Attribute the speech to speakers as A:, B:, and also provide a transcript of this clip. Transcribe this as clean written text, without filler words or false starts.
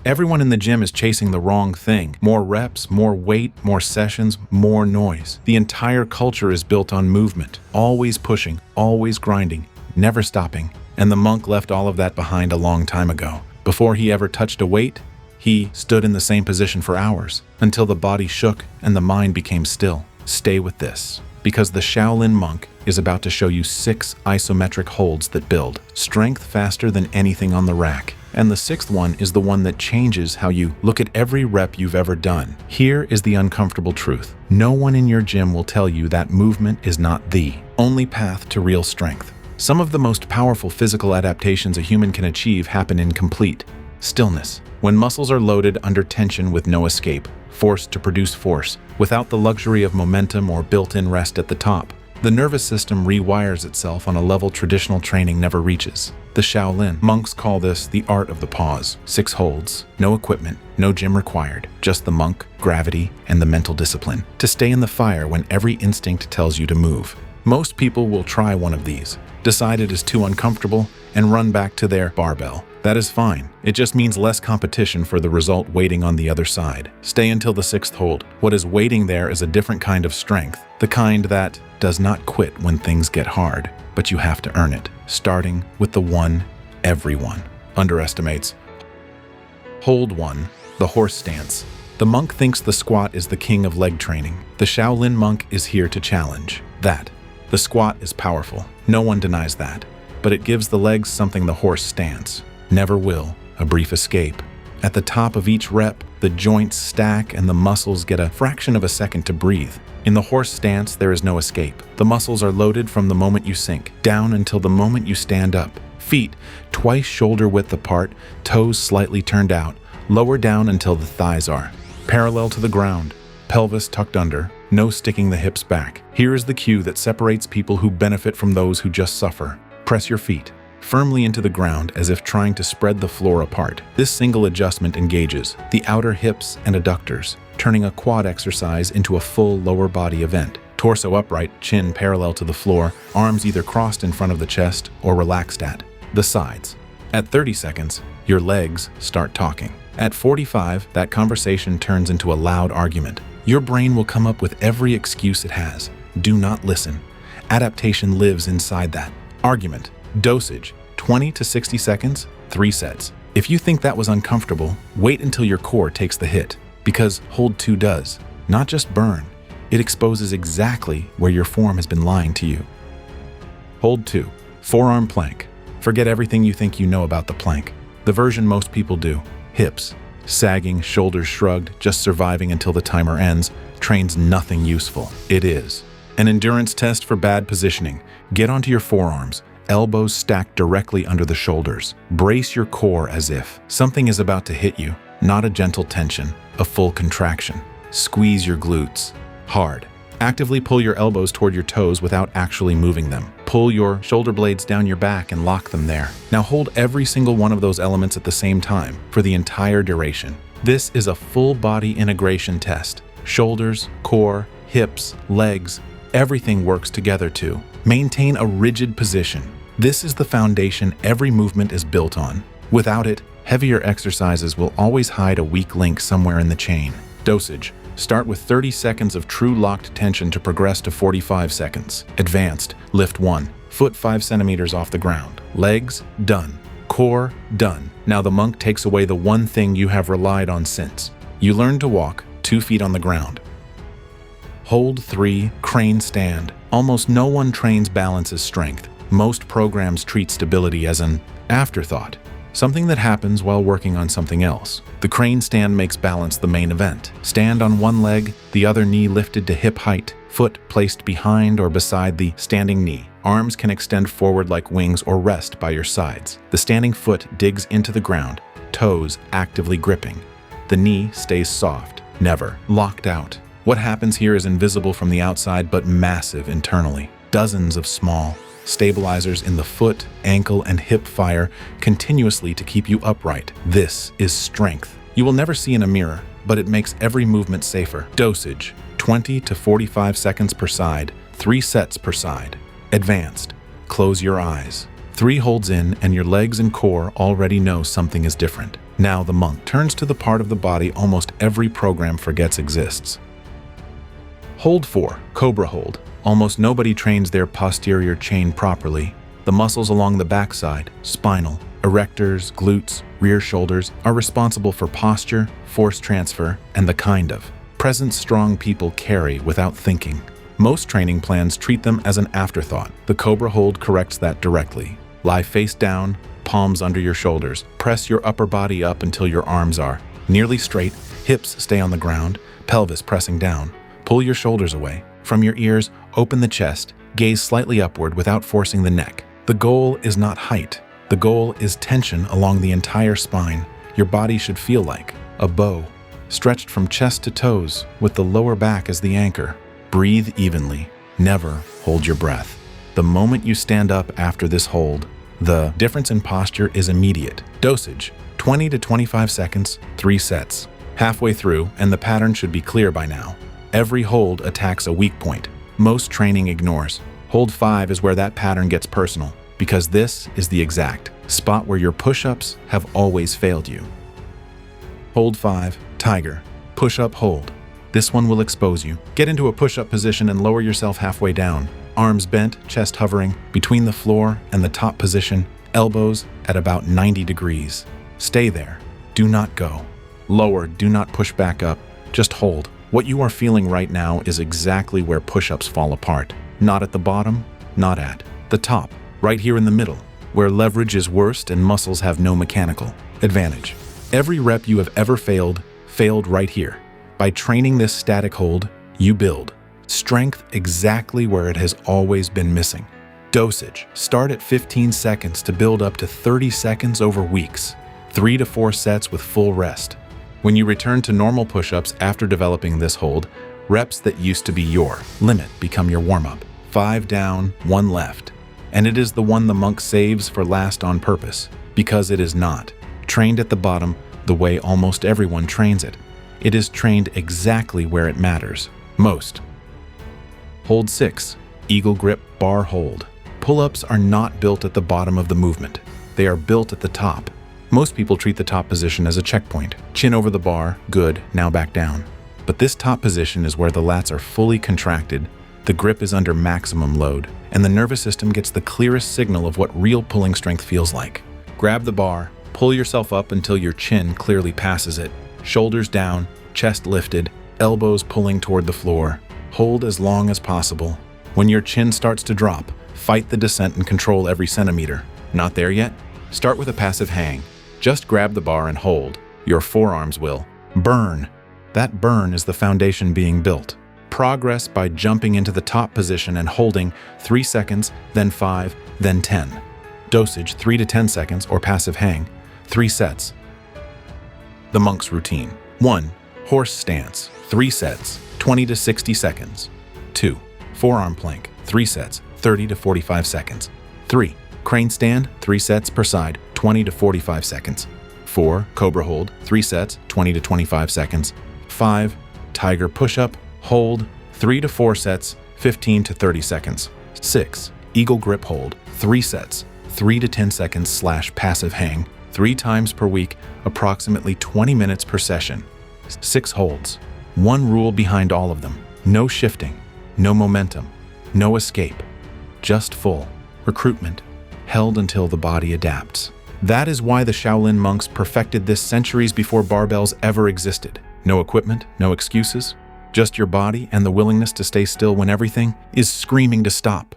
A: Everyone in the gym is chasing the wrong thing. More reps, more weight, more sessions, more noise. The entire culture is built on movement. Always pushing, always grinding, never stopping. And the monk left all of that behind a long time ago. Before he ever touched a weight, he stood in the same position for hours, until the body shook and the mind became still. Stay with this, because the Shaolin monk is about to show you 6 isometric holds that build strength faster than anything on the rack. And the 6th one is the one that changes how you look at every rep you've ever done. Here is the uncomfortable truth. No one in your gym will tell you that movement is not the only path to real strength. Some of the most powerful physical adaptations a human can achieve happen in complete stillness, when muscles are loaded under tension with no escape, forced to produce force, without the luxury of momentum or built-in rest at the top. The nervous system rewires itself on a level traditional training never reaches. The Shaolin monks call this the art of the pause. 6 holds, no equipment, no gym required, just the monk, gravity, and the mental discipline to stay in the fire when every instinct tells you to move. Most people will try one of these, decide it is too uncomfortable, and run back to their barbell. That is fine. It just means less competition for the result waiting on the other side. Stay until the 6th hold. What is waiting there is a different kind of strength, the kind that does not quit when things get hard, but you have to earn it, starting with the one everyone underestimates. Hold 1, the horse stance. The monk thinks the squat is the king of leg training. The Shaolin monk is here to challenge that. The squat is powerful. No one denies that. But it gives the legs something the horse stance never will, a brief escape. At the top of each rep, the joints stack and the muscles get a fraction of a second to breathe. In the horse stance, there is no escape. The muscles are loaded from the moment you sink, down until the moment you stand up. Feet twice shoulder width apart, toes slightly turned out, lower down until the thighs are parallel to the ground, pelvis tucked under, no sticking the hips back. Here is the cue that separates people who benefit from those who just suffer. Press your feet firmly into the ground as if trying to spread the floor apart. This single adjustment engages the outer hips and adductors, turning a quad exercise into a full lower body event. Torso upright, chin parallel to the floor, arms either crossed in front of the chest or relaxed at the sides. At 30 seconds, your legs start talking. At 45, that conversation turns into a loud argument. Your brain will come up with every excuse it has. Do not listen. Adaptation lives inside that argument. Dosage, 20 to 60 seconds, 3 sets. If you think that was uncomfortable, wait until your core takes the hit, because hold 2 does not just burn, it exposes exactly where your form has been lying to you. Hold 2, forearm plank. Forget everything you think you know about the plank. The version most people do. Hips, sagging, shoulders shrugged, just surviving until the timer ends, trains nothing useful. It is an endurance test for bad positioning. Get onto your forearms, elbows stacked directly under the shoulders. Brace your core as if something is about to hit you, not a gentle tension, a full contraction. Squeeze your glutes hard. Actively pull your elbows toward your toes without actually moving them. Pull your shoulder blades down your back and lock them there. Now hold every single one of those elements at the same time for the entire duration. This is a full body integration test. Shoulders, core, hips, legs, everything works together to maintain a rigid position. This is the foundation every movement is built on. Without it, heavier exercises will always hide a weak link somewhere in the chain. Dosage. Start with 30 seconds of true locked tension to progress to 45 seconds. Advanced. Lift 1. Foot 5 centimeters off the ground. Legs, done. Core, done. Now the monk takes away the one thing you have relied on since. You learn to walk 2 feet on the ground. Hold 3, crane stand. Almost no one trains balance as strength. Most programs treat stability as an afterthought, something that happens while working on something else. The crane stand makes balance the main event. Stand on one leg, the other knee lifted to hip height, foot placed behind or beside the standing knee. Arms can extend forward like wings or rest by your sides. The standing foot digs into the ground, toes actively gripping. The knee stays soft, never locked out. What happens here is invisible from the outside but massive internally. Dozens of small stabilizers in the foot, ankle, and hip fire continuously to keep you upright. This is strength. You will never see in a mirror, but it makes every movement safer. Dosage, 20 to 45 seconds per side, 3 sets per side. Advanced, close your eyes. 3 holds in and your legs and core already know something is different. Now the monk turns to the part of the body almost every program forgets exists. Hold 4, Cobra Hold. Almost nobody trains their posterior chain properly. The muscles along the backside, spinal, erectors, glutes, rear shoulders are responsible for posture, force transfer, and the kind of present strong people carry without thinking. Most training plans treat them as an afterthought. The Cobra Hold corrects that directly. Lie face down, palms under your shoulders. Press your upper body up until your arms are nearly straight, hips stay on the ground, pelvis pressing down. Pull your shoulders away. From your ears, open the chest, gaze slightly upward without forcing the neck. The goal is not height. The goal is tension along the entire spine. Your body should feel like a bow, stretched from chest to toes, with the lower back as the anchor. Breathe evenly. Never hold your breath. The moment you stand up after this hold, the difference in posture is immediate. Dosage, 20 to 25 seconds, 3 sets. Halfway through, and the pattern should be clear by now. Every hold attacks a weak point. Most training ignores. Hold 5 is where that pattern gets personal, because this is the exact spot where your push-ups have always failed you. Hold 5, Tiger. Push-up hold. This one will expose you. Get into a push-up position and lower yourself halfway down. Arms bent, chest hovering, between the floor and the top position, elbows at about 90 degrees. Stay there. Do not go. Lower, do not push back up. Just hold. What you are feeling right now is exactly where push-ups fall apart. Not at the bottom, not at the top. Right here in the middle, where leverage is worst and muscles have no mechanical advantage. Every rep you have ever failed right here. By training this static hold, you build strength exactly where it has always been missing. Dosage. Start at 15 seconds to build up to 30 seconds over weeks. 3 to 4 sets with full rest. When you return to normal push-ups after developing this hold, reps that used to be your limit become your warm-up. 5 down, 1 left. And it is the one the monk saves for last on purpose, because it is not trained at the bottom the way almost everyone trains it. It is trained exactly where it matters most. Hold 6, Eagle Grip Bar Hold. Pull-ups are not built at the bottom of the movement. They are built at the top. Most people treat the top position as a checkpoint. Chin over the bar, good, now back down. But this top position is where the lats are fully contracted, the grip is under maximum load, and the nervous system gets the clearest signal of what real pulling strength feels like. Grab the bar, pull yourself up until your chin clearly passes it. Shoulders down, chest lifted, elbows pulling toward the floor. Hold as long as possible. When your chin starts to drop, fight the descent and control every centimeter. Not there yet? Start with a passive hang. Just grab the bar and hold. Your forearms will burn. That burn is the foundation being built. Progress by jumping into the top position and holding 3 seconds, then 5, then 10. Dosage 3 to 10 seconds or passive hang, 3 sets. The monk's routine. 1. Horse stance, 3 sets, 20 to 60 seconds. 2. Forearm plank, 3 sets, 30 to 45 seconds. 3. Crane stand, 3 sets per side, 20 to 45 seconds. 4. Cobra hold, 3 sets, 20 to 25 seconds. 5. Tiger push-up, hold, 3 to 4 sets, 15 to 30 seconds. 6. Eagle grip hold, 3 sets, 3 to 10 seconds / passive hang, 3 times per week, approximately 20 minutes per session. 6 holds. One rule behind all of them: no shifting, no momentum, no escape, just full recruitment, held until the body adapts. That is why the Shaolin monks perfected this centuries before barbells ever existed. No equipment, no excuses, just your body and the willingness to stay still when everything is screaming to stop.